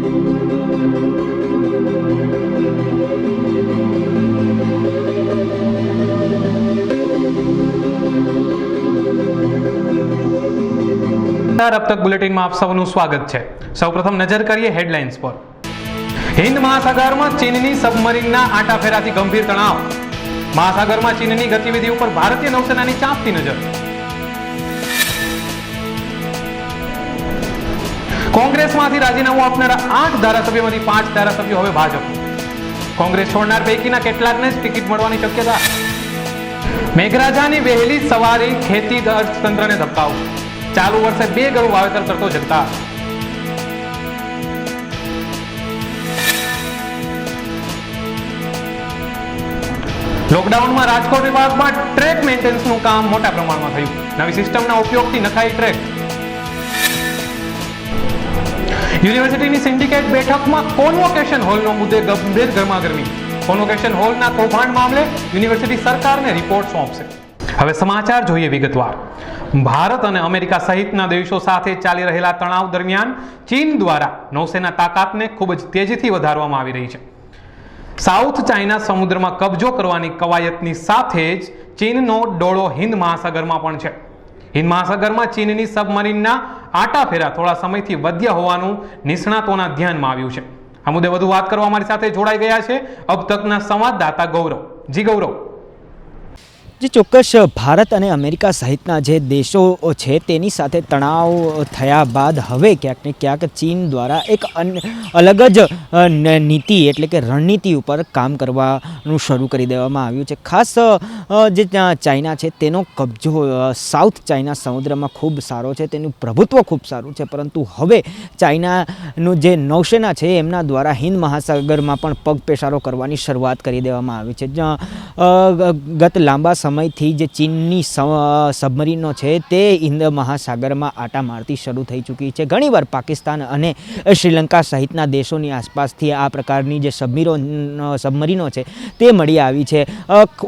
अब तक बुलेटिन में आप सबનું સ્વાગત છે। સૌપ્રથમ નજર કરીએ હેડલાઇન્સ પર। હિન્દ મહાસાગરમાં ચીનની સબમરીનના આંટાફેરાથી ગંભીર તણાવ। મહાસાગરમાં ચીનની ગતિવિધિ ઉપર ભારતીય નૌસેનાની ચાંપતી નજર। કોંગ્રેસમાંથી રાજીનામું આપનારા 8 ધારાસભ્યોમાંથી 5 ધારાસભ્યો હવે ભાજપ। કોંગ્રેસ છોડનાર પૈકીના કેટલાકને જ ટિકિટ મળવાની શક્યતા। મેઘરાજાની વહેલી સવારી ખેતી અર્થતંત્રને ધબકાવ। ચાલુ વર્ષે 2 ગણું વાવેતર કરતો જનતા। લોકડાઉનમાં રાજકોટ વિભાગમાં ટ્રેક મેન્ટેનન્સનું કામ મોટા પ્રમાણમાં થયું। નવી સિસ્ટમના ઉપયોગથી નખાઈ ટ્રેક। યુનિવર્સિટીની સિન્ડિકેટ બેઠકમાં કોન્વોકેશન હોલનો મુદ્દે ગંભીર ગરમાગરમી। કોન્વોકેશન હોલના કૌભાંડ મામલે યુનિવર્સિટી સરકારને રિપોર્ટ સોંપશે। હવે સમાચાર જોઈએ વિગતવાર। ભારત અને અમેરિકા સહિતના દેશો સાથે ચાલી રહેલા તણાવ દરમિયાન ચીન દ્વારા નૌસેના તાકાતને ખૂબ જ તેજીથી વધારવામાં આવી રહી છે। સાઉથ ચાઇના સમુદ્રમાં કબજો કરવાની કવાયતની સાથે જ ચીનનો ડોળો હિન્દ મહાસાગરમાં પણ છે। હિન્દ મહાસાગરમાં ચીનની સબમરીનના આંટાફેરા થોડા સમયથી વધ્યા હોવાનું નિષ્ણાતોના ધ્યાનમાં આવ્યું છે। આ મુદ્દે વધુ વાત કરવા અમારી સાથે જોડાઈ ગયા છે અબ તકના સંવાદદાતા ગૌરવ। જી ગૌરવ। જે ચોક્કસ ભારત અને અમેરિકા સહિતના જે દેશો છે તેની સાથે તણાવ થયા બાદ હવે ક્યાંક ને ક્યાંક ચીન દ્વારા એક અલગ જ નીતિ એટલે કે રણનીતિ ઉપર કામ કરવાનું શરૂ કરી દેવામાં આવ્યું છે। ખાસ જે ચાઇના છે તેનો કબજો સાઉથ ચાઇના સમુદ્રમાં ખૂબ સારો છે, તેનું પ્રભુત્વ ખૂબ સારું છે, પરંતુ હવે ચાઇનાનું જે નૌસેના છે એમના દ્વારા હિન્દ મહાસાગરમાં પણ પગપેસારો કરવાની શરૂઆત કરી દેવામાં આવી છે। ગત લાંબા સમયથી જે ચીનની સબમરીનો છે તે હિન્દ મહાસાગરમાં આટા મારતી શરૂ થઈ ચૂકી છે। ઘણીવાર પાકિસ્તાન અને શ્રીલંકા સહિતના દેશોની આસપાસથી આ પ્રકારની જે સબમરીનો છે તે મળી આવી છે।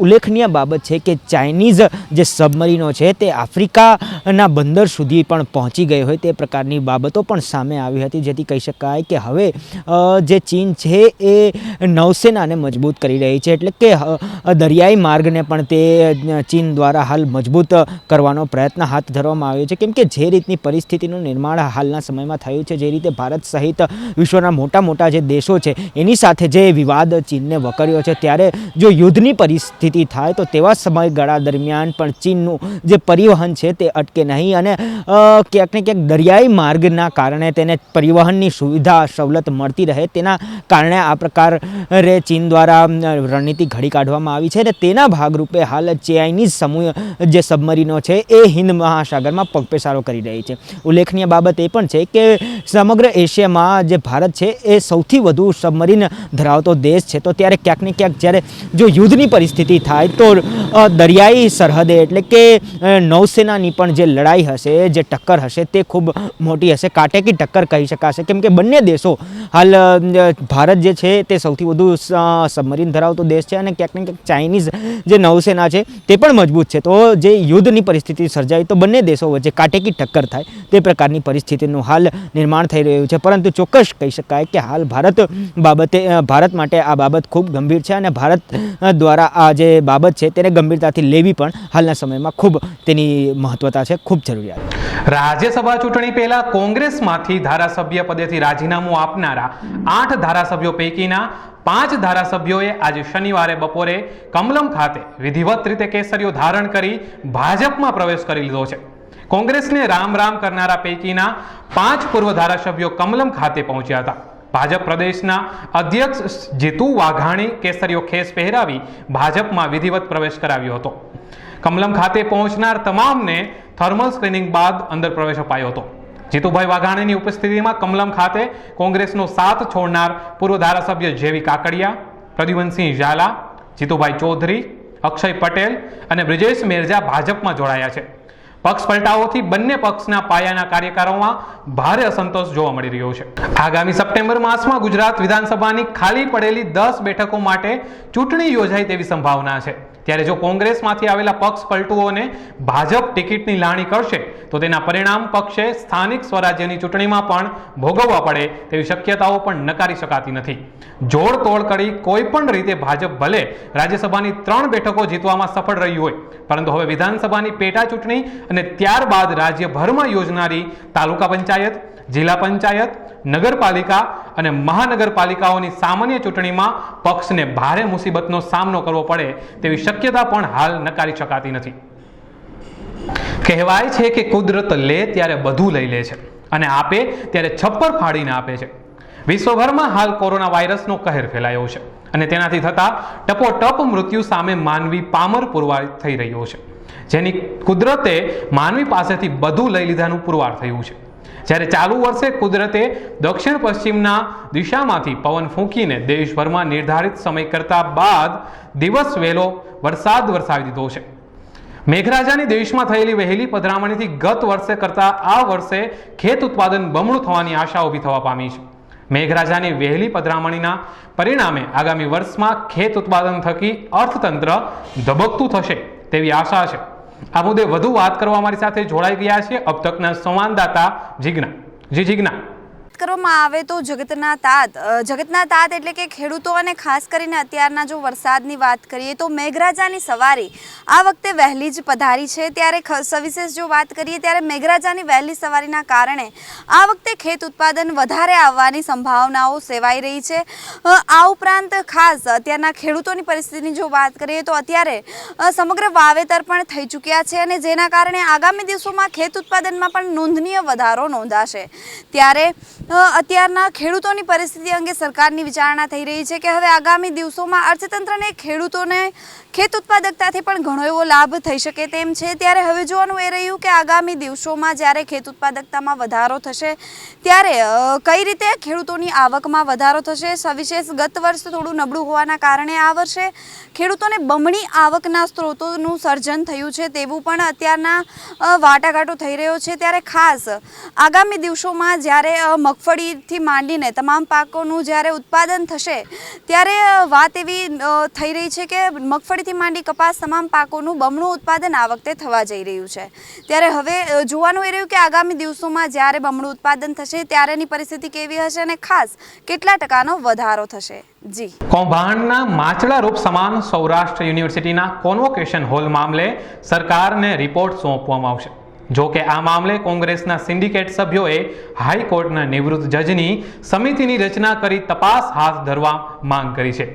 ઉલ્લેખનીય બાબત છે કે ચાઇનીઝ જે સબમરીનો છે તે આફ્રિકાના બંદર સુધી પણ પહોંચી ગઈ હોય તે પ્રકારની બાબતો પણ સામે આવી હતી, જેથી કહી શકાય કે હવે જે ચીન છે એ નૌસેનાને મજબૂત કરી રહી છે, એટલે કે દરિયાઈ માર્ગને પણ તે ચીન દ્વારા હાલ મજબૂત કરવાનો પ્રયત્ન હાથ ધરવામાં આવ્યો છે। કેમ કે જે રીતની પરિસ્થિતિનું નિર્માણ હાલના સમયમાં થયું છે, જે રીતે ભારત સહિત વિશ્વના મોટા મોટા જે દેશો છે એની સાથે જે વિવાદ ચીનને વકર્યો છે, ત્યારે જો યુદ્ધની પરિસ્થિતિ થાય તો તેવા સમયગાળા દરમિયાન પણ ચીનનું જે પરિવહન છે તે અટકે નહીં અને ક્યાંક ને ક્યાંક દરિયાઈ માર્ગના કારણે તેને પરિવહનની સુવિધા સવલત મળતી રહે, તેના કારણે આ પ્રકારે ચીન દ્વારા રણનીતિ ઘડી કાઢવામાં આવી છે અને તેના ભાગરૂપે હાલ ચાઇનીઝ સમૂહ જે સબમરીનો છે એ હિન્દ મહાસાગરમાં પગપેસારો કરી રહી છે। ઉલ્લેખનીય બાબત એ પણ છે કે સમગ્ર એશિયામાં જે ભારત છે એ સૌથી વધુ સબમરીન ધરાવતો દેશ છે, તો ત્યારે ક્યાંક ને ક્યાંક જ્યારે જો યુદ્ધની પરિસ્થિતિ થાય તો દરિયાઈ સરહદે એટલે કે નૌસેનાની પણ જે લડાઈ હશે, જે ટક્કર હશે તે ખૂબ મોટી હશે, કાટેકી ટક્કર કહી શકાશે। કેમ કે બંને દેશો હાલ ભારત જે છે તે સૌથી વધુ સબમરીન ધરાવતો દેશ છે અને ક્યાંક ને ક્યાંક ચાઇનીઝ જે નૌસેના છે તે પણ મજબૂત છે, તો જે યુદ્ધની પરિસ્થિતિ સર્જાય તો બંને દેશો વચ્ચે કાટેકી ટક્કર થાય તે પ્રકારની પરિસ્થિતિનું હાલ નિર્માણ થઈ રહ્યું છે। પરંતુ ચોક્કસ કહી શકાય કે હાલ ભારત માટે આ બાબત ખૂબ ગંભીર છે અને ભારત દ્વારા આ જે બાબત છે તેને ગંભીરતાથી લેવી પણ હાલના સમયમાં ખૂબ તેની મહત્વતા છે, ખૂબ જરૂરિયાત। રાજ્યસભા ચૂંટણી પહેલા કોંગ્રેસમાંથી ધારાસભ્ય પદેથી રાજીનામું આપનારા 8 ધારાસભ્યો પૈકીના 5 ધારાસભ્યોએ આજે શનિવારે બપોરે કમલમ ખાતે વિધિવત રીતે કેસરીઓ ધારણ કરી ભાજપમાં પ્રવેશ કરી લીધો છે। કોંગ્રેસને રામ રામ કરનારા પૈકીના 5 પૂર્વ ધારાસભ્યો કમલમ ખાતે પહોંચ્યા હતા। ભાજપ પ્રદેશના અધ્યક્ષ જીતુ વાઘાણી કેસરીઓ ખેસ પહેરાવી ભાજપમાં વિધિવત પ્રવેશ કરાવ્યો હતો। કમલમ ખાતે પહોંચનાર તમામને થર્મલ સ્ક્રીનિંગ બાદ અંદર પ્રવેશ અપાયો હતો। જીતુભાઈ વાઘાણીની ઉપસ્થિતિમાં કમલમ ખાતે કોંગ્રેસનો સાથ છોડનાર પૂર્વ ધારાસભ્ય જેવી કાકડિયા, પ્રદ્યુમનસિંહ ઝાલા, જીતુભાઈ ચૌધરી, અક્ષય પટેલ અને બ્રિજેશ મેરજા ભાજપમાં જોડાયા છે। પક્ષ પલટાઓથી બંને પક્ષના પાયાના કાર્યકરોમાં ભારે અસંતોષ જોવા મળી રહ્યો છે। આગામી સપ્ટેમ્બર માસમાં ગુજરાત વિધાનસભાની ખાલી પડેલી 10 બેઠકો માટે ચૂંટણી યોજાય તેવી સંભાવના છે, ત્યારે જો કોંગ્રેસમાંથી આવેલા પક્ષ પલટુઓને ભાજપ ટિકિટની લાણી કરશે તો તેના પરિણામ પક્ષે સ્થાનિક સ્વરાજ્યની ચૂંટણીમાં પણ ભોગવવા પડે તેવી શક્યતાઓ પણ નકારી શકાતી નથી. જોડ તોડ કરી કોઈ પણ રીતે ભાજપ ભલે રાજ્યસભાની 3 બેઠકો જીતવામાં સફળ રહ્યું હોય, પરંતુ હવે વિધાનસભાની પેટા ચૂંટણી અને ત્યારબાદ રાજ્યભરમાં યોજનારી તાલુકા પંચાયત, જિલ્લા પંચાયત, નગરપાલિકા અને મહાનગરપાલિકાઓની સામાન્ય ચૂંટણીમાં પક્ષને ભારે મુસીબતનો સામનો કરવો પડે તેવી શક્યતા પણ હાલ નકારી શકાતી નથી. કહેવાય છે કે કુદરત લે ત્યારે બધું લઈ લે છે અને આપે ત્યારે છપ્પર ફાડીને આપે છે. વિશ્વભરમાં હાલ કોરોના વાયરસનો કહેર ફેલાયો છે અને તેનાથી થતા ટપોટપ મૃત્યુ સામે માનવી પામર પુરવાર થઈ રહ્યો છે, જેની કુદરતે માનવી પાસેથી બધું લઈ લીધાનું પુરવાર થયું છે. જ્યારે ચાલુ વર્ષે કુદરતે દક્ષિણ પશ્ચિમના દિશામાંથી પવન ફૂંકીને દેશભરમાં નિર્ધારિત સમય કરતા બાદ દિવસ વહેલો વરસાદ વરસાવી દીધો છે. મેઘરાજાની દેશમાં થયેલી વહેલી પધરામણીથી ગત વર્ષે કરતા આ વર્ષે ખેત ઉત્પાદન બમણું થવાની આશા ઊભી થવા પામી છે. મેઘરાજાની વહેલી પધરામણીના પરિણામે આગામી વર્ષમાં ખેત ઉત્પાદન થકી અર્થતંત્ર ધબકતું થશે તેવી આશા છે. આ મુદ્દે વધુ વાત કરવા અમારી સાથે જોડાઈ ગયા છે અબ તકના સંવાદદાતા જીજ્ઞા. જીજ્ઞા, કરવામાં આવે તો જગતના તાત એટલે કે ખેડૂતો અને ખાસ કરીને અત્યારના જો વરસાદની વાત કરીએ તો મેઘરાજાની સવારી આ વખતે વહેલી જ પધારી છે. ત્યારે સવિશેષ જો વાત કરીએ ત્યારે મેઘરાજાની વહેલી સવારીના કારણે આ વખતે ખેત ઉત્પાદન વધારે આવવાની સંભાવનાઓ સેવાઈ રહી છે. આ ઉપરાંત ખાસ અત્યારના ખેડૂતોની પરિસ્થિતિની જો વાત કરીએ તો અત્યારે સમગ્ર વાવેતર પણ થઈ ચૂક્યા છે અને જેના કારણે આગામી દિવસોમાં ખેત ઉત્પાદનમાં પણ નોંધનીય વધારો નોંધાશે. ત્યારે અત્યારના ખેડૂતોની પરિસ્થિતિ અંગે સરકારની વિચારણા થઈ રહી છે કે હવે આગામી દિવસોમાં અર્થતંત્રને ખેડૂતોને ખેત ઉત્પાદકતાથી પણ ઘણો એવો લાભ થઈ શકે તેમ છે. ત્યારે હવે જોવાનું એ રહ્યું કે આગામી દિવસોમાં જ્યારે ખેત ઉત્પાદકતામાં વધારો થશે ત્યારે કઈ રીતે ખેડૂતોની આવકમાં વધારો થશે. સવિશેષ ગત વર્ષ થોડું નબળું હોવાના કારણે આ વર્ષે ખેડૂતોને બમણી આવકના સ્ત્રોતોનું સર્જન થયું છે તેવું પણ અત્યારના વાટાઘાટો થઈ રહ્યો છે. ત્યારે ખાસ આગામી દિવસોમાં જ્યારે મગફળીથી માંડીને તમામ પાકોનું જ્યારે ઉત્પાદન થશે ત્યારે વાત એવી થઈ રહી છે કે મગફળીથી માંડી કપાસ તમામ પાકોનું બમણું ઉત્પાદન આ વખતે થવા જઈ રહ્યું છે. ત્યારે હવે જોવાનું એ રહ્યું કે આગામી દિવસોમાં જ્યારે બમણું ઉત્પાદન થશે ત્યારેની પરિસ્થિતિ કેવી હશે અને ખાસ કેટલા ટકાનો વધારો થશે. જી, કૌભાંડના માછલા રૂપ સમાન સૌરાષ્ટ્ર યુનિવર્સિટીના કોન્વોકેશન હોલ મામલે સરકારને રિપોર્ટ સોંપવામાં આવશે. જો કે આ મામલે કોંગ્રેસના સિન્ડિકેટ સભ્યોએ હાઈકોર્ટના નિવૃત્ત જજની સમિતિની રચના કરી તપાસ હાથ ધરવા માંગ કરી છે.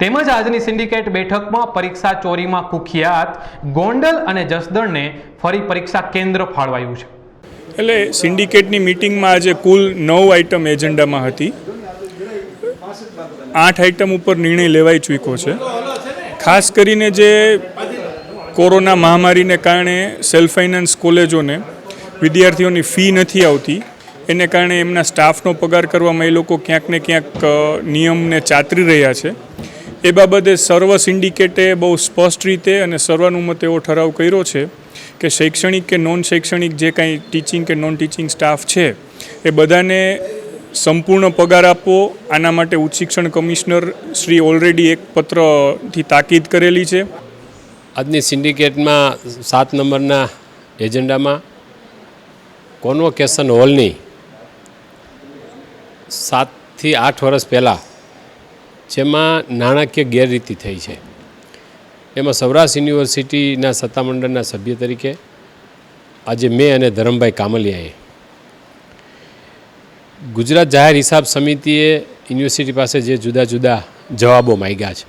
તેમજ આજની સિન્ડિકેટ બેઠકમાં પરીક્ષા ચોરીમાં કુખ્યાત ગોંડલ અને જસદણને ફરી પરીક્ષા કેન્દ્ર ફાળવાયું છે. એટલે સિન્ડિકેટની મિટિંગમાં આજે કુલ 9 આઇટમ એજન્ડામાં હતી. 8 આઇટમ ઉપર નિર્ણય લેવાઈ ચૂક્યો છે. ખાસ કરીને જે કોરોના મહામારીને કારણે સેલ્ફ ફાઇનાન્સ કોલેજોને વિદ્યાર્થીઓની ફી નથી આવતી, એને કારણે એમના સ્ટાફનો પગાર કરવામાં એ લોકો ક્યાંક ને ક્યાંક નિયમને ચાતરી રહ્યા છે. એ બાબતે સર્વ સિન્ડિકેટે બહુ સ્પષ્ટ રીતે અને સર્વાનુમતે એવો ઠરાવ કર્યો છે કે શૈક્ષણિક કે નોન શૈક્ષણિક જે કાંઈ ટીચિંગ કે નોન ટીચિંગ સ્ટાફ છે એ બધાને સંપૂર્ણ પગાર આપવો. આના માટે ઉચ્ચ શિક્ષણ કમિશનર શ્રી ઓલરેડી એક પત્રથી તાકીદ કરેલી છે. આજની સિન્ડિકેટમાં 7 નંબરના એજન્ડામાં કોન્વોકેશન હોલની 7 થી 8 વર્ષ પહેલાં જેમાં નાણાકીય ગેરરીતિ થઈ છે એમાં સૌરાષ્ટ્ર યુનિવર્સિટીના સત્તામંડળના સભ્ય તરીકે આજે મેં અને ધરમભાઈ કામલિયાએ ગુજરાત જાહેર હિસાબ સમિતિએ યુનિવર્સિટી પાસે જે જુદા જુદા જવાબો માંગ્યા છે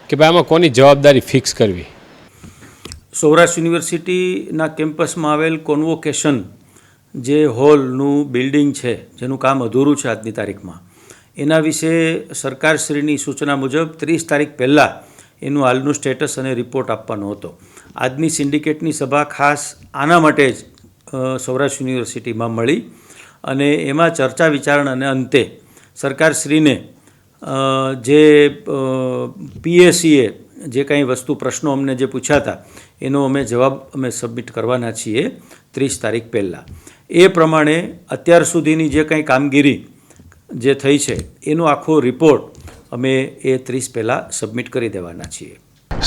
કે ભાઈ આમાં કોની જવાબદારી ફિક્સ કરવી. સૌરાષ્ટ્ર યુનિવર્સિટીના કેમ્પસમાં આવેલ કોન્વોકેશન જે હોલનું બિલ્ડિંગ છે જેનું કામ અધૂરું છે આજની તારીખમાં, એના વિશે સરકારશ્રીની સૂચના મુજબ 30 તારીખ પહેલાં એનું હાલનું સ્ટેટસ અને રિપોર્ટ આપવાનો હતો. આજની સિન્ડિકેટની સભા ખાસ આના માટે જ સૌરાષ્ટ્ર યુનિવર્સિટીમાં મળી અને એમાં ચર્ચા વિચારણાને અંતે સરકારશ્રીને જે પીએસીએ જે કાંઈ વસ્તુ પ્રશ્નો અમને જે પૂછ્યા હતા એનો જવાબ અમે સબમિટ કરવાના છીએ 30 તારીખ પહેલાં. એ પ્રમાણે અત્યાર સુધીની જે કાંઈ કામગીરી જે થઈ છે એનો આખો રિપોર્ટ અમે એ 30 પહેલાં સબમિટ કરી દેવાના છીએ.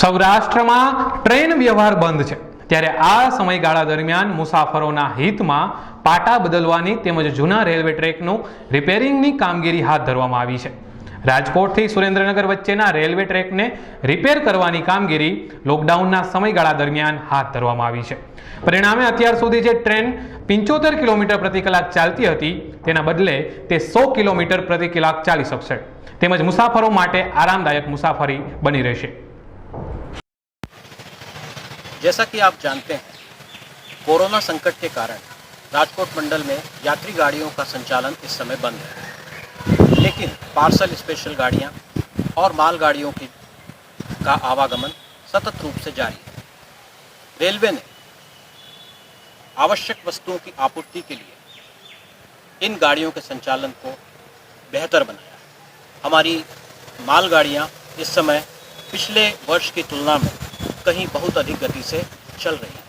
સૌરાષ્ટ્રમાં ટ્રેન વ્યવહાર બંધ છે, ત્યારે આ સમયગાળા દરમિયાન મુસાફરોના હિતમાં પાટા બદલવાની તેમજ જૂના રેલવે ટ્રેકનું રિપેરિંગની કામગીરી હાથ ધરવામાં આવી છે. રાજકોટથી સુરેન્દ્રનગર વચ્ચેના રેલવે ટ્રેકને રિપેર કરવાની કામગીરી લોકડાઉનના સમયગાળા દરમિયાન હાથ ધરવામાં આવી છે. પરિણામે અત્યાર સુધી જે ટ્રેન 75 કિલોમીટર પ્રતિ કલાક ચાલતી હતી તેના બદલે તે 100 કિલોમીટર પ્રતિ કલાક ચાલી શકશે, તેમજ મુસાફરો માટે આરામદાયક મુસાફરી બની રહેશે. जैसा कि आप जानते हैं, कोरोना संकट के कारण राजकोट मंडल में यात्री गाड़ियों का संचालन इस समय बंद है, लेकिन पार्सल स्पेशल गाड़ियां और माल गाड़ियों का आवागमन सतत रूप से जारी है. रेलवे ने आवश्यक वस्तुओं की आपूर्ति के लिए इन गाड़ियों के संचालन को बेहतर बनाया. हमारी माल गाड़ियां इस समय पिछले वर्ष की तुलना में कहीं बहुत अधिक गति से चल रही है.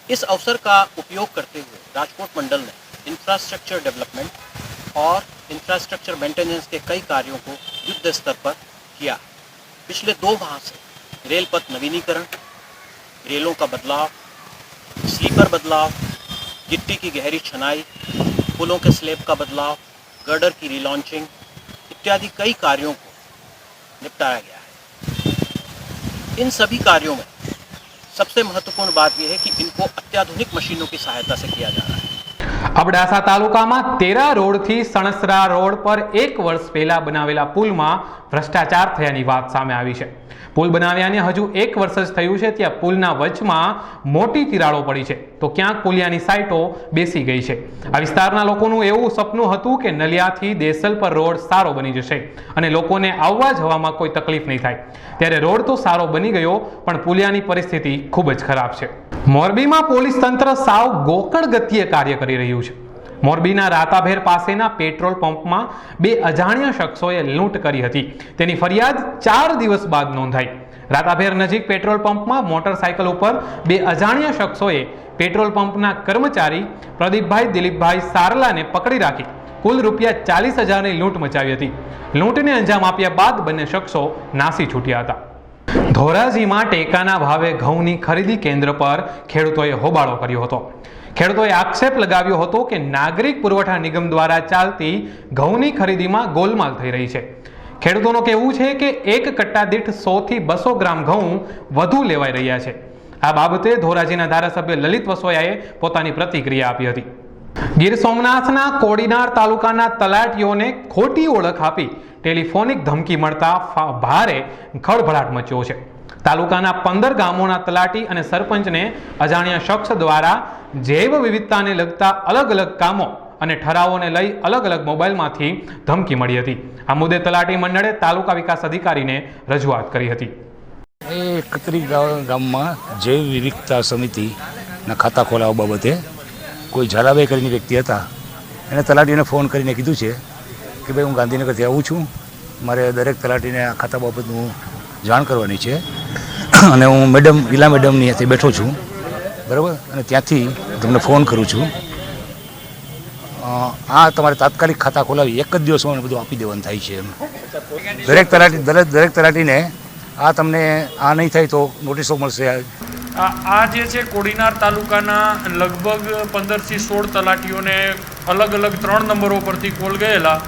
इस अवसर का उपयोग करते हुए राजकोट मंडल ने इंफ्रास्ट्रक्चर डेवलपमेंट और इंफ्रास्ट्रक्चर मेंटेनेंस के कई कार्यों को युद्ध स्तर पर किया. पिछले 2 माह से रेल पथ नवीनीकरण, रेलों का बदलाव, स्लीपर बदलाव, गिट्टी की गहरी छनाई, पुलों के स्लेब का बदलाव, गर्डर की रिलॉन्चिंग इत्यादि कई कार्यों को निपटाया गया है. इन सभी कार्यों में सबसे महत्वपूर्ण बात यह है कि इनको अत्याधुनिक मशीनों की सहायता से किया जा रहा है. અબડાસા તાલુકામાં તેરા રોડથી સણસરા રોડ પર 1 વર્ષ પહેલા બનાવેલા પુલમાં ભ્રષ્ટાચાર થયાની વાત સામે આવી છે. પુલ બનાવ્યાને હજુ 1 વર્ષ જ થયું છે, ત્યાં પુલના વચમાં મોટી તિરાડો પડી છે, તો ક્યાંક પુલિયાની સાઇટો બેસી ગઈ છે. આ વિસ્તારના લોકોનું એવું સપનું હતું કે નલિયાથી દેસલ પર રોડ સારો બની જશે અને લોકોને આવવા જવામાં કોઈ તકલીફ નહીં થાય, ત્યારે રોડ તો સારો બની ગયો, પણ પુલિયાની પરિસ્થિતિ ખૂબ જ ખરાબ છે. મોરબીમાં પોલીસ તંત્ર સાવ ગોકળ ગતિએ કાર્ય કરી રહ્યું છે. મોરબીના રાતાભેર પાસેના પેટ્રોલ પંપમાં 2 અજાણ્યા શખ્સોએ લૂંટ કરી હતી, તેની ફરિયાદ 4 દિવસ બાદ નોંધાઈ. રાતાભેર નજીક પેટ્રોલ પંપમાં મોટરસાયકલ ઉપર 2 અજાણ્યા શખ્સોએ પેટ્રોલ પંપના કર્મચારી પ્રદીપભાઈ દિલીપભાઈ સારલાને પકડી રાખી કુલ રૂપિયા 40,000ની લૂંટ મચાવી હતી. લૂંટને અંજામ આપ્યા બાદ બંને શખ્સો નાસી છૂટ્યા હતા. ધોરાજીમાં ટેકાના ભાવે ઘઉંની ખરીદી કેન્દ્ર પર ખેડૂતોએ હોબાળો કર્યો હતો. ખેડૂતોએ આક્ષેપ લગાવ્યો હતો કે નાગરિક પુરવઠા નિગમ દ્વારા ચાલતી ઘઉંની ખરીદીમાં ગોલમાલ થઈ રહી છે. ખેડૂતોનું કહેવું છે કે 1 કટ્ટા દીઠ 100 થી 200 ગ્રામ ઘઉં વધુ લેવાઈ રહ્યા છે. આ બાબતે ધોરાજીના ધારાસભ્ય લલિત વસોયાએ પોતાની પ્રતિક્રિયા આપી હતી. ગીર સોમનાથના કોડીનાર તાલુકાના તલાટીઓને ખોટી ઓળખ આપી ટેલિફોનિક ધમકી મળતા ભારે ખળભળાટ મચ્યો છે. તાલુકાના 15 ગામોના તલાટી અને સરપંચને અજાણ્યા શખ્સ દ્વારા જૈવ વિવિધતાને લગતા અલગ અલગ કામો અને ઠરાવોને લઈ અલગ અલગ મોબાઈલમાંથી ધમકી મળી હતી. આ મુદ્દે તલાટી મંડળે તાલુકા વિકાસ અધિકારીને રજૂઆત કરી હતી. એ કતરી ગામમાં જૈવ વિવિધતા સમિતિના ખાતા ખોલાવવા બાબતે કોઈ ઝાલાભાઈ કરીને વ્યક્તિ હતા, એને તલાટીને ફોન કરીને કીધું છે કે ભાઈ હું ગાંધીનગરથી આવું છું, મારે દરેક તલાટીને આ ખાતા બાબતનું જાણ કરવાની છે અને હું ગીલા મેડમની ત્યાંથી બેઠો છું, બરાબર, અને ત્યાંથી તમને ફોન કરું છું. આ તમારે તાત્કાલિક ખાતા ખોલાવી 1 જ દિવસમાં બધું આપી દેવાનું થાય છે. એમ દરેક તલાટીને આ તમને આ નહીં થાય તો નોટિસો મળશે. આ જે છે કોડીનાર તાલુકાના લગભગ 15 થી 16 તલાટીઓને અલગ અલગ 3 નંબરો પરથી કોલ ગયેલા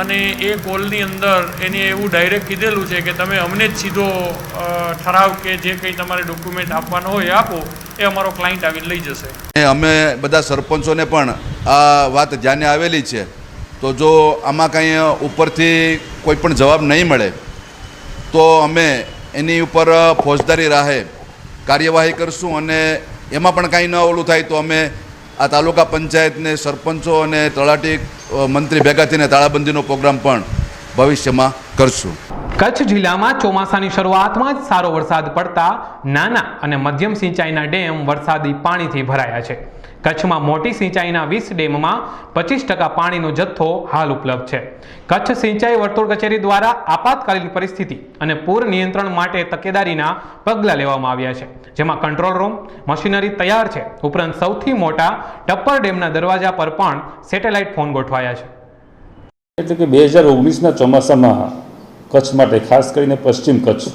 અને એ કોલની અંદર એને એવું ડાયરેક્ટ કીધેલું છે કે તમે અમને જ સીધો ઠરાવ કે જે કંઈ તમારે ડોક્યુમેન્ટ આપવાનો હોય એ આપો, એ અમારો ક્લાયન્ટ આવીને લઈ જશે. અમે બધા સરપંચોને પણ આ વાત ધ્યાને આવેલી છે, તો જો આમાં કંઈ ઉપરથી કોઈ પણ જવાબ નહીં મળે તો અમે એની ઉપર ફોજદારી રાહે કાર્યવાહી કરશું અને એમાં પણ કાંઈ ન ઓલું થાય તો અમે આ તાલુકા પંચાયતને સરપંચો અને તલાટી મંત્રી ભેગા થઈને તાળાબંધીનો પ્રોગ્રામ પણ ભવિષ્યમાં કરશું. કચ્છ જિલ્લામાં ચોમાસાની શરૂઆતમાં જ સારો વરસાદ પડતા નાના અને મધ્યમ સિંચાઈના ડેમ વરસાદી પાણીથી ભરાયા છે. કચ્છમાં મોટી સિંચાઈના 20 ડેમમાં 25% પાણીનો જથ્થો હાલ ઉપલબ્ધ છે. કચ્છ સિંચાઈ વર્તુળ કચેરી દ્વારા આપાતકાલીન પરિસ્થિતિ અને પૂર નિયંત્રણ માટે તકેદારીના પગલાં લેવામાં આવ્યા છે, જેમાં કંટ્રોલ રૂમ, મશીનરી તૈયાર છે. ઉપરાંત સૌથી મોટા ટપ્પર ડેમના દરવાજા પર પણ સેટેલાઇટ ફોન ગોઠવાયા છે. એટલે કે 2019ના ચોમાસામાં કચ્છ માટે, ખાસ કરીને પશ્ચિમ કચ્છ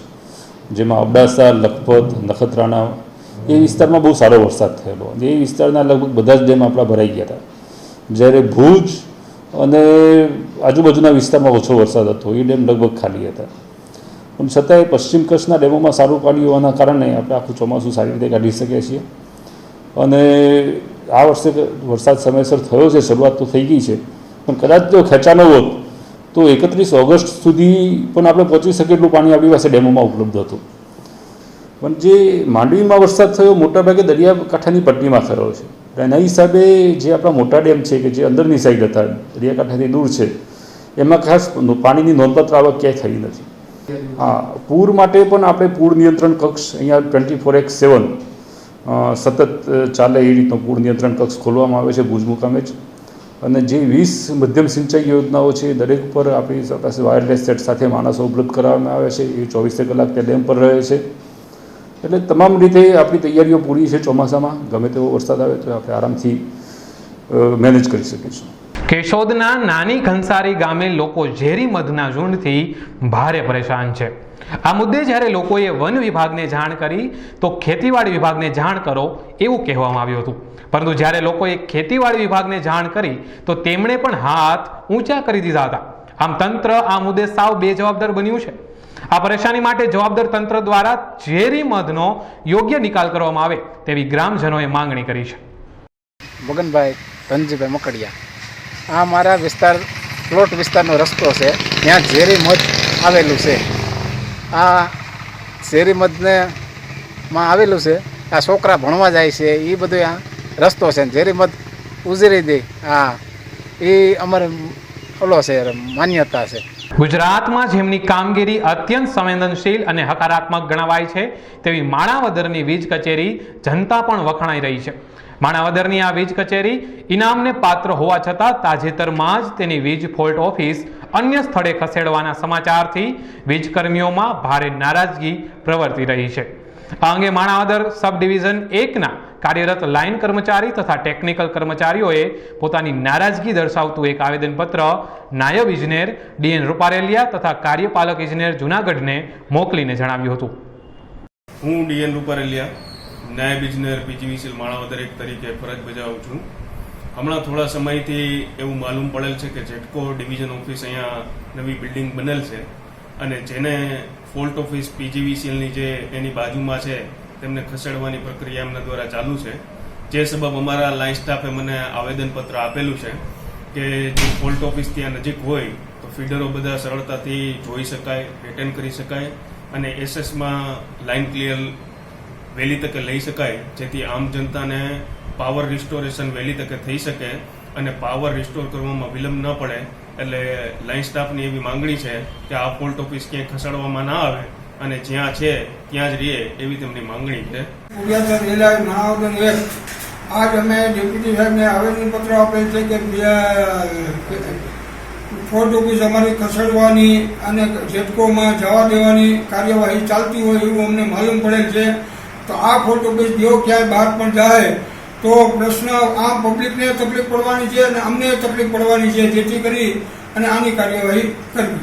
જેમાં અબડાસા, લખપત, નખત્રાણા એ વિસ્તારમાં બહુ સારો વરસાદ થયેલો. એ વિસ્તારના લગભગ બધા જ ડેમ આપણા ભરાઈ ગયા હતા. જ્યારે ભુજ અને આજુબાજુના વિસ્તારમાં ઓછો વરસાદ હતો, એ ડેમ લગભગ ખાલી હતા. પણ છતાંય પશ્ચિમ કચ્છના ડેમોમાં સારું પાણી હોવાના કારણે આપણે આખું ચોમાસું સારી રીતે કાઢી શકીએ છીએ. અને આ વર્ષે વરસાદ સમયસર થયો છે, શરૂઆત તો થઈ ગઈ છે, પણ કદાચ જો ખેંચાનો હોત તો 31 ઓગસ્ટ સુધી પણ આપણે પહોંચી શકીએ એટલું પાણી આપણી પાસે ડેમોમાં ઉપલબ્ધ હતું. પણ જે માંડવીમાં વરસાદ થયો મોટાભાગે દરિયાકાંઠાની પટ્ટીમાં થયો છે. એના હિસાબે જે આપણા મોટા ડેમ છે કે જે અંદરની સાઈડ હતા, દરિયાકાંઠાથી દૂર છે, એમાં ખાસ પાણીની નોંધપાત્ર આવક ક્યાંય થઈ નથી. હા, પૂર માટે પણ આપણે પૂર નિયંત્રણ કક્ષ અહીંયા 24/7 સતત ચાલે એ રીતનો પૂર નિયંત્રણ કક્ષ ખોલવામાં આવે છે ભુજ મુકામે જ. અને જે 20 મધ્યમ સિંચાઈ યોજનાઓ છે દરેક પર આપણી પાસે વાયરલેસ સેટ સાથે માણસો ઉપલબ્ધ કરવામાં આવે છે. એ 24 કલાક ત્યાં ડેમ પર રહે છે. એટલે તમામ રીતે આપણી તૈયારીઓ પૂરી છે. ચોમાસામાં ગમે તેવો વરસાદ આવે તો આપણે આરામથી મેનેજ કરી શકીશું. કેશોદના નાની ઘનસારી ગામે લોકો ઝેરી મધના ઝુંડથી ભારે પરેશાન છે. આ મુદ્દે જ્યારે લોકોએ વન વિભાગને જાણ કરી તો ખેતીવાડી વિભાગને જાણ કરો એવું કહેવામાં આવ્યું હતું. પરંતુ જ્યારે લોકોએ ખેતીવાડી વિભાગને જાણ કરી તો તેમણે પણ હાથ ઊંચા કરી દીધા હતા. આમ તંત્ર આ મુદ્દે સાવ બેજવાબદાર બન્યું છે. આ પરેશાની માટે જવાબદાર તંત્ર દ્વારા ઝેરી મધનો યોગ્ય નિકાલ કરવામાં આવે તેવી ગ્રામજનોએ માંગણી કરી છે. મગનભાઈ ધનજીભાઈ મકડિયા, આ મારા પ્લોટ વિસ્તારનો રસ્તો છે, ત્યાં ઝેરી મધ આવેલું છે. આ ઝેરી મધને માં આવેલું છે. આ છોકરા ભણવા જાય છે, એ બધું આ રસ્તો છે. ઝેરી મધ ઉજરી દે, હા, એ અમારે ઓલો છે, માન્યતા છે. ગુજરાતમાં જેમની કામગીરી અત્યંત સંવેદનશીલ અને હકારાત્મક ગણાવાય છે તેવી માણાવદરની વીજ કચેરી જનતા પણ વખણાઈ રહી છે. માણાવદરની આ વીજ કચેરી ઇનામને પાત્ર હોવા છતાં તાજેતરમાં જ તેની વીજ ફોલ્ટ ઓફિસ અન્ય સ્થળે ખસેડવાના સમાચારથી વીજકર્મીઓમાં ભારે નારાજગી પ્રવર્તી રહી છે. આ અંગે માણાવદર સબ ડિવિઝન 1ના કાર્યરત લાઇન કર્મચારી તથા ટેકનિકલ કર્મચારીઓએ પોતાની નારાજગી દર્શાવતું એક આવેદનપત્ર નાયબ ઇજનેર DN રૂપારેલિયા તથા કાર્યપાલક ઇજનેર જૂનાગઢને મોકલીને જણાવ્યું હતું. હું DN રૂપારેલિયા, નાયબ ઇજનેર PGVCL માણાવદર 1 તરીકે ફરજ બજાવું છું. હમણાં થોડા સમયથી એવું માલુમ પડેલ છે કે જેટકો ડિવિઝન ઓફિસ અહીંયા નવી બિલ્ડિંગ બનેલ છે અને જેને ફોલ્ટ ઓફિસ PGVCLની જે એની બાજુમાં છે તેમને ખસેડવાની પ્રક્રિયા એમના દ્વારા ચાલુ છે. જે સબબ અમારા લાઇન સ્ટાફે મને આવેદનપત્ર આપેલું છે કે જે ફોલ્ટ ઓફિસ ત્યાં નજીક હોય તો ફીડરો બધા સરળતાથી જોઈ શકાય, એટેન્ડ કરી શકાય અને એસએસમાં લાઇન ક્લિયર વહેલી તકે લઈ શકાય, જેથી આમ જનતાને પાવર રિસ્ટોરેશન વહેલી તકે થઈ શકે અને પાવર રિસ્ટોર કરવામાં વિલંબ ન પડે. એટલે લાઇન સ્ટાફની એવી માંગણી છે કે આ ફોલ્ટ ઓફિસ ક્યાંય ખસેડવામાં ના આવે અને જ્યાં છે ત્યાં જ રહે એવી તેમની માંગણી છે. આજ અમે ડેપ્યુટી સાહેબને આવેદનપત્ર આપેલ છે કે ફોલ્ટ ઓફિસ અમારી ખસેડવાની અને જેટકોમાં જવા દેવાની કાર્યવાહી ચાલતી હોય એવું અમને માલુમ પડેલ છે. તો આ ફોલ્ટ ઓફિસ જો ક્યાંય બહાર પણ જાય તો પ્રશ્ન આમ પબ્લિકને તકલીફ પડવાની છે અને અમને તકલીફ પડવાની છે, જેથી કરી અને આની કાર્યવાહી કરવી.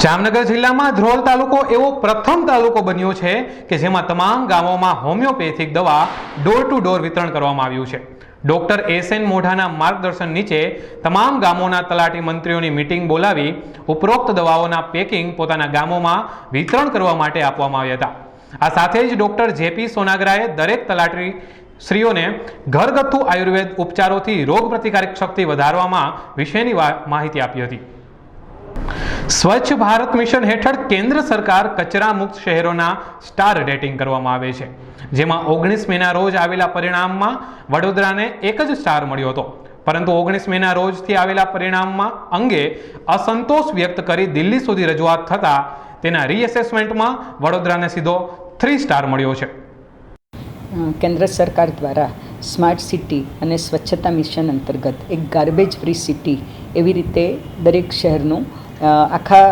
જામનગર જિલ્લામાં ધ્રોલ તાલુકો એવો પ્રથમ તાલુકો બન્યો છે કે જેમાં તમામ ગામોમાં હોમિયોપેથિક દવા ડોર ટુ ડોર વિતરણ કરવામાં આવ્યું છે. ડોક્ટર SN મોઢાના માર્ગદર્શન નીચે તમામ ગામોના તલાટી મંત્રીઓની મીટિંગ બોલાવી ઉપરોક્ત દવાઓના પેકિંગ પોતાના ગામોમાં વિતરણ કરવા માટે આપવામાં આવ્યા હતા. આ સાથે જ ડોક્ટર JP સોનાગરાએ દરેક તલાટી શ્રીઓને ઘરગથ્થુ આયુર્વેદ ઉપચારોથી રોગ પ્રતિકારક શક્તિ વધારવામાં વિશેની માહિતી આપી હતી. સ્વચ્છ ભારત મિશન હેઠળ કેન્દ્ર સરકાર કચરા મુક્ત શહેરોના સ્ટાર રેટિંગ કરવામાં આવે છે, જેમાં 19 મેના રોજ આવેલા પરિણામમાં વડોદરાને 1 જ સ્ટાર મળ્યો હતો. પરંતુ 19 મેના રોજથી આવેલા પરિણામમાં અંગે અસંતોષ વ્યક્ત કરી દિલ્હી સુધી રજૂઆત થતાં તેના રીએસેસમેન્ટમાં વડોદરાને સીધો 3 સ્ટાર મળ્યો છે. કેન્દ્ર સરકાર દ્વારા સ્માર્ટ સિટી અને સ્વચ્છતા મિશન અંતર્ગત એક ગાર્બેજ ફ્રી સિટી એવી રીતે દરેક શહેરનું આખા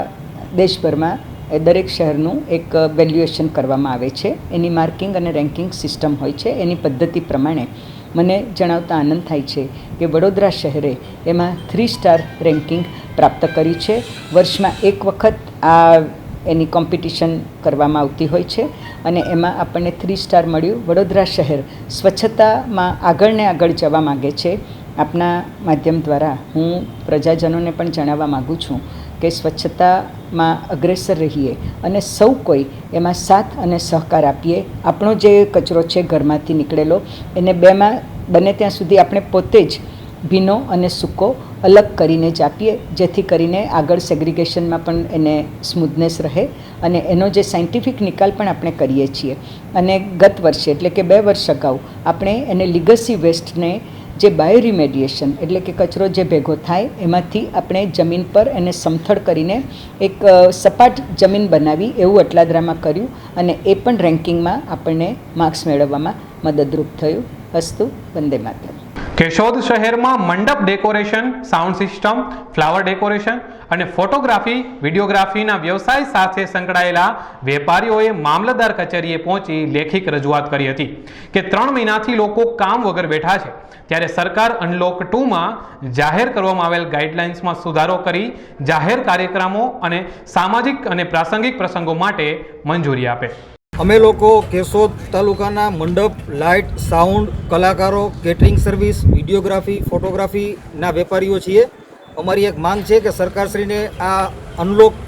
દેશભરમાં દરેક શહેરનું એક વેલ્યુએશન કરવામાં આવે છે. એની માર્કિંગ અને રેન્કિંગ સિસ્ટમ હોય છે. એની પદ્ધતિ પ્રમાણે મને જણાવતા આનંદ થાય છે કે વડોદરા શહેરે એમાં 3 સ્ટાર રેન્કિંગ પ્રાપ્ત કર્યું છે. વર્ષમાં એક વખત આ એની કોમ્પિટિશન કરવામાં આવતી હોય છે અને એમાં આપણને 3 સ્ટાર મળ્યું. વડોદરા શહેર સ્વચ્છતામાં આગળ ને આગળ જવા માગે છે. આપના માધ્યમ દ્વારા હું પ્રજાજનોને પણ જણાવવા માગું છું કે સ્વચ્છતામાં અગ્રેસર રહીએ અને સૌ કોઈ એમાં સાથ અને સહકાર આપીએ. આપણો જે કચરો છે ઘરમાંથી નીકળેલો એને બેમાં બને ત્યાં સુધી આપણે પોતે જ ભીનો અને સૂકો અલગ કરીને જ આપીએ, જેથી કરીને આગળ સેગ્રિગેશનમાં પણ એને સ્મૂથનેસ રહે અને એનો જે સાયન્ટિફિક નિકાલ પણ આપણે કરીએ છીએ. અને ગત વર્ષે એટલે કે 2 વર્ષ અગાઉ આપણે એને લીગસી વેસ્ટને જે બાયોરિમેડિએશન એટલે કે કચરો જે ભેગો થાય એમાંથી આપણે જમીન પર એને સમથળ કરીને એક સપાટ જમીન બનાવી એવું અટલાદરામાં કર્યું અને એ પણ રેન્કિંગમાં આપણને માર્ક્સ મેળવવામાં મદદરૂપ થયું. અસ્તુ. વંદે માતરમ. કેશોદ શહેરમાં મંડપ decoration, sound system, flower decoration અને ફોટોગ્રાફી, વિડીયોગ્રાફીના વ્યવસાય સાથે સંકળાયેલા વેપારીઓએ મામલતદાર કચેરીએ પહોંચી લેખિત રજૂઆત કરી હતી કે 3 મહિનાથી લોકો કામ વગર બેઠા છે, ત્યારે સરકાર અનલોક 2માં જાહેર કરવામાં આવેલ ગાઈડલાઇન્સમાં સુધારો કરી જાહેર કાર્યક્રમો અને સામાજિક અને પ્રાસંગિક પ્રસંગો માટે મંજૂરી આપે. અમે લોકો કેશોદ તાલુકાના મંડપ, લાઇટ, સાઉન્ડ, કલાકારો, કેટરિંગ સર્વિસ, વિડીયોગ્રાફી, ફોટોગ્રાફીના વેપારીઓ છીએ. અમારી એક માંગ છે કે સરકારશ્રીને આ અનલોક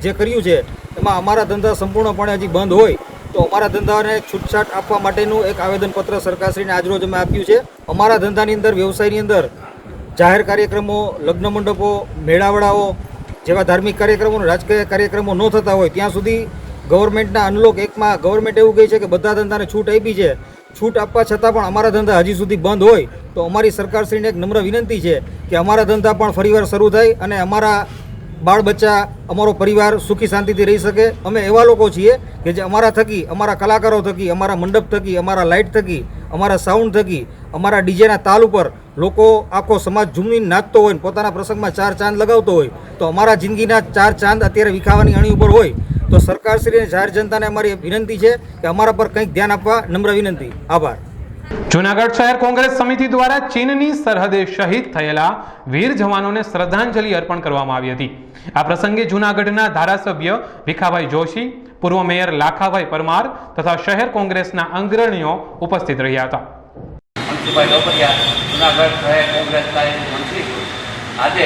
જે કર્યું છે એમાં અમારા ધંધા સંપૂર્ણપણે હજી બંધ હોય તો અમારા ધંધાને છૂટછાટ આપવા માટેનું એક આવેદનપત્ર સરકારશ્રીને આજરોજ અમે આપ્યું છે. અમારા ધંધાની અંદર, વ્યવસાયની અંદર જાહેર કાર્યક્રમો, લગ્ન મંડપો, મેળાવડાઓ જેવા ધાર્મિક કાર્યક્રમો, રાજકીય કાર્યક્રમો ન થતા હોય ત્યાં સુધી ગવર્મેન્ટના અનલોક 1માં ગવર્મેન્ટ એવું કહે છે કે બધા ધંધાને છૂટ આપી છે. છૂટ આપવા છતાં પણ અમારા ધંધા હજી સુધી બંધ હોય તો અમારી સરકારશ્રીને એક નમ્ર વિનંતી છે કે અમારા ધંધા પણ ફરીવાર શરૂ થાય અને અમારા બાળ બચ્ચા, અમારો પરિવાર સુખી શાંતિથી રહી શકે. અમે એવા લોકો છીએ કે જે અમારા થકી, અમારા કલાકારો થકી, અમારા મંડપ થકી, અમારા લાઇટ થકી, અમારા સાઉન્ડ થકી, અમારા ડીજેના તાલ ઉપર લોકો આખો સમાજ ઝૂમીને નાચતો હોય, પોતાના પ્રસંગમાં 4 ચાંદ લગાવતો હોય તો અમારા જિંદગીના 4 ચાંદ અત્યારે વિખાવાની અણી ઉપર હોય તો સરકારશ્રીને, જાહેર જનતાને અમારી વિનંતી છે કે અમારા પર કંઈક ધ્યાન આપવા નમ્ર વિનંતી. આભાર. જૂનાગઢ શહેર કોંગ્રેસ સમિતિ દ્વારા ચીનની સરહદે શહીદ થયેલા વીર જવાનોને શ્રદ્ધાંજલિ અર્પણ કરવામાં આવી હતી. આ પ્રસંગે જૂનાગઢના ધારાસભ્ય ભીખાભાઈ જોશી, પૂર્વ મેયર લાખાભાઈ પરમાર તથા શહેર કોંગ્રેસના અગ્રણીઓ ઉપસ્થિત રહ્યા હતા. જૂનાગઢ શહેર કોંગ્રેસના મંત્રી આજે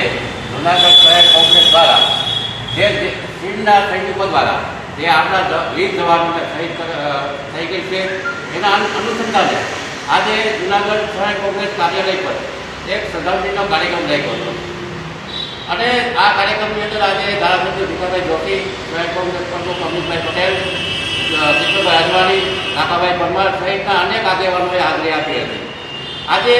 જૂનાગઢ શહેર કોંગ્રેસ દ્વારા જે ચીનના સૈનિકો દ્વારા જે આપણા વીર જવાનોને શહીદ થઈ ગઈ છે એના અનુસંધાને આજે જૂનાગઢ શહેર કોંગ્રેસ કાર્યાલય પર એક શ્રદ્ધાંજલિનો કાર્યક્રમ રાખ્યો હતો અને આ કાર્યક્રમની અંદર આજે ધારાસભ્ય ભીખાભાઈ જોશી, શહેર કોંગ્રેસ પ્રમુખ અમિતભાઈ પટેલ, કિશોરભાઈ અડવાણી, લાખાભાઈ પરમાર સહિતના અનેક આગેવાનોએ હાજરી આપી હતી. આજે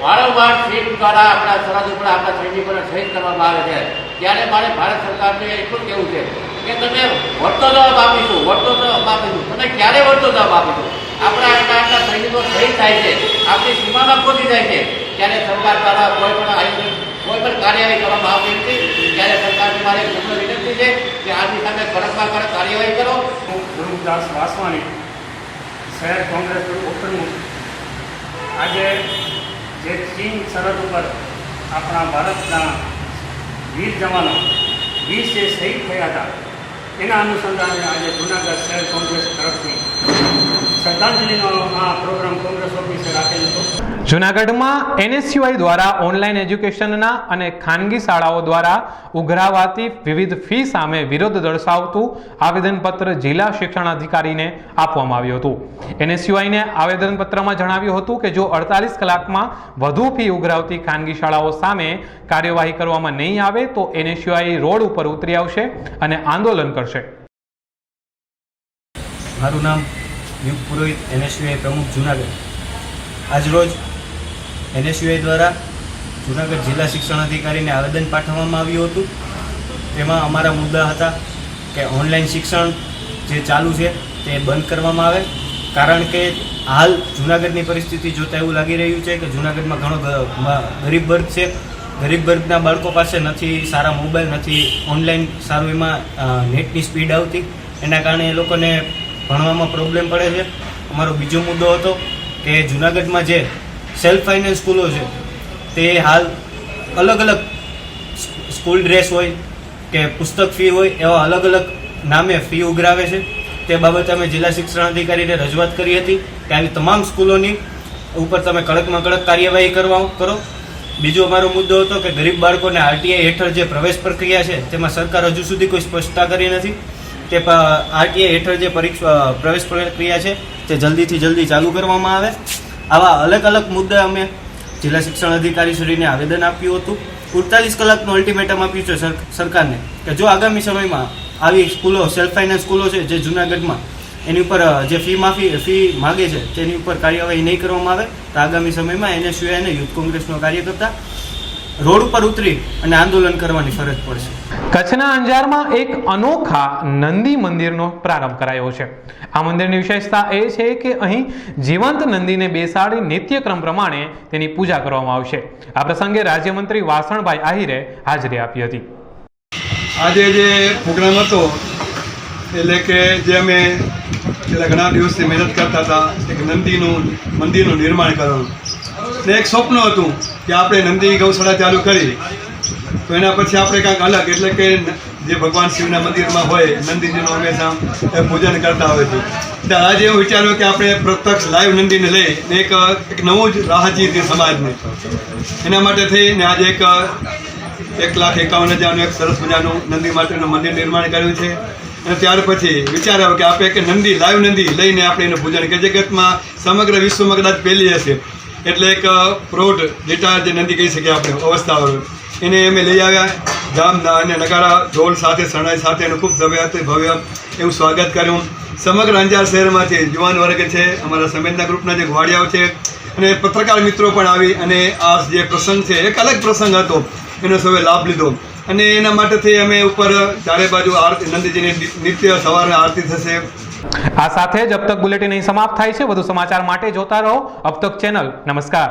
વારંવાર ચીન દ્વારા આપણા સરહદ ઉપર આપણા સૈનિકોને શહીદ કરવામાં આવે છે ત્યારે મારે ભારત સરકારને એટલું કહેવું છે કે તમે વળતો જવાબ આપીશું, તમે ક્યારે વળતો જવાબ આપીશું? આપણા આટલા સૈનિકો શહીદ થાય છે, આપણી સીમામાં ખોટી જાય છે ત્યારે સરકાર દ્વારા કોઈ પણ કાર્યવાહી કરવામાં આવતી નથી. ત્યારે સરકારની મારે નમ્ર વિનંતી છે કે આની સામે કડકમાં કડક કાર્યવાહી કરો. ગુરુદાસ વાસવાણી, શહેર કોંગ્રેસ પ્રમુખ, આજે જે ચીન સરહદ ઉપર આપણા ભારતના વીર જવાનો 20 શહીદ થયા હતા એના અનુસંધાને આજે જૂનાગઢ શહેર કોંગ્રેસ તરફથી શ્રદ્ધાંજલિનો આ પ્રોગ્રામ કોંગ્રેસ ઓફિસે રાખેલ હતો. જૂનાગઢમાં NSUI દ્વારા ઓનલાઈન એજ્યુકેશનના અને ખાનગી શાળાઓ દ્વારા ઉઘરાવાતી વિવિધ ફી સામે વિરોધ દર્શાવતું આવેદનપત્ર જિલ્લા શિક્ષણાધિકારીને આપવામાં આવ્યું હતું. NSUIને આવેદનપત્રમાં જણાવ્યું હતું કે જો 48 કલાકમાં વધુ ફી ઉઘરાવતી ખાનગી શાળાઓ સામે કાર્યવાહી કરવામાં નહીં આવે તો NSUI રોડ ઉપર ઉતરી આવશે અને આંદોલન કરશે. મારું નામ યુગ પુરોહિત, NSUI પ્રમુખ જૂનાગઢ. આજરોજ NSUI દ્વારા જૂનાગઢ જિલ્લા શિક્ષણાધિકારીને આવેદન પાઠવવામાં આવ્યું હતું. તેમાં અમારા મુદ્દા હતા કે ઓનલાઈન શિક્ષણ જે ચાલુ છે તે બંધ કરવામાં આવે, કારણ કે હાલ જૂનાગઢની પરિસ્થિતિ જોતાં એવું લાગી રહ્યું છે કે જૂનાગઢમાં ઘણો ગરીબ વર્ગ છે. ગરીબ વર્ગના બાળકો પાસે નથી સારા મોબાઈલ, નથી ઓનલાઈન સારું એમાં નેટની સ્પીડ આવતી, એના કારણે એ લોકોને ભણવામાં પ્રોબ્લેમ પડે છે. અમારો બીજો મુદ્દો હતો કે જૂનાગઢમાં જે સેલ્ફ ફાઇનાન્સ સ્કૂલો છે તે હાલ અલગ અલગ સ્કૂલ ડ્રેસ હોય કે પુસ્તક ફી હોય એવા અલગ અલગ નામે ફી ઉઘરાવે છે. તે બાબતે અમે જિલ્લા શિક્ષણ અધિકારીને રજૂઆત કરી હતી કે આવી તમામ સ્કૂલોની ઉપર તમે કડકમાં કડક કાર્યવાહી કરો. બીજો અમારો મુદ્દો હતો કે ગરીબ બાળકોને આરટીઆઈ હેઠળ જે પ્રવેશ પ્રક્રિયા છે તેમાં સરકાર હજુ સુધી કોઈ સ્પષ્ટતા કરી નથી. તે આરટીઆઈ હેઠળ જે પ્રવેશ પ્રક્રિયા છે તે જલ્દીથી જલ્દી ચાલુ કરવામાં આવે. આવા અલગ અલગ મુદ્દે અમે જિલ્લા શિક્ષણ અધિકારીશ્રીને આવેદન આપ્યું હતું. 48 કલાકનું અલ્ટિમેટમ આપ્યું છે સરકારને કે જો આગામી સમયમાં આવી સ્કૂલો સેલ્ફ ફાઇનાન્સ સ્કૂલો છે જે જૂનાગઢમાં એની ઉપર જે ફી માગે છે તેની ઉપર કાર્યવાહી નહીં કરવામાં આવે તો આગામી સમયમાં NSUI અને યુથ કોંગ્રેસનો કાર્યકર્તા રોડ ઉપર ઉતરી અને આંદોલન કરવાની ફરજ પડશે. કચ્છના અંજારમાં એક અનોખા નંદી મંદિરનો પ્રારંભ કરાયો છે. આ મંદિરની વિશેષતા એ છે કે અહીં જીવંત નંદીને બેસાડી નિત્યક્રમ પ્રમાણે તેની પૂજા કરવામાં આવશે. આ પ્રસંગે રાજ્યમંત્રી વાસણભાઈ આહિરે હાજરી આપી હતી. આજે જે પ્રોગ્રામ હતો એટલે કે જે અમે છેલ્લા ઘણા દિવસથી મહેનત કરતા હતા એક મંદિરનું નિર્માણ કરવાનું ને એક સ્વપ્ન હતું કે આપણે નંદી ગૌશાળા ચાલુ કરી તો એના પછી આપણે કાંઈક અલગ એટલે કે જે ભગવાન શિવના મંદિરમાં હોય નંદીજીનું હંમેશા પૂજન કરતા હોય છે. એટલે આજે એવું વિચાર્યું કે આપણે પ્રત્યક્ષ લાઈવ નંદીને લઈ ને એક નવું જ રાહ ચીધી સમાજને. એના માટે થઈને આજે 1,51,000નું એક સરસ મજાનું નંદી માટેનું મંદિર નિર્માણ કર્યું છે. અને ત્યાર પછી વિચાર આવ્યો કે આપણે એક નંદી લાઈવ નંદી લઈને આપણે એનું પૂજન કે જગતમાં સમગ્ર વિશ્વમાં કદાચ પહેલી હશે એટલે એક પ્રૌઢ જેટા જે નંદી કહી શકીએ આપણે અવસ્થાવાળું એને અમે લઈ આવ્યા. ધામના અને નગારા ઢોલ સાથે શરણાઈ સાથે એનું ખૂબ ભવ્ય એવું સ્વાગત કર્યું. સમગ્ર અંજાર શહેરમાંથી યુવાન વર્ગ છે, અમારા સંવેદના ગ્રુપના જે વાડિયાઓ છે અને પત્રકાર મિત્રો પણ આવી અને આ જે પ્રસંગ છે એક અલગ પ્રસંગ હતો એનો સૌએ લાભ લીધો. અને એના માટેથી અમે ઉપર ચારે બાજુ આરતી નંદીજીની નિત્ય સવારે આરતી થશે. આ સાથે જ અબ તક બુલેટિન અહીં સમાપ્ત થાય છે. વધુ સમાચાર માટે જોતા રહો અબ તક ચેનલ. નમસ્કાર.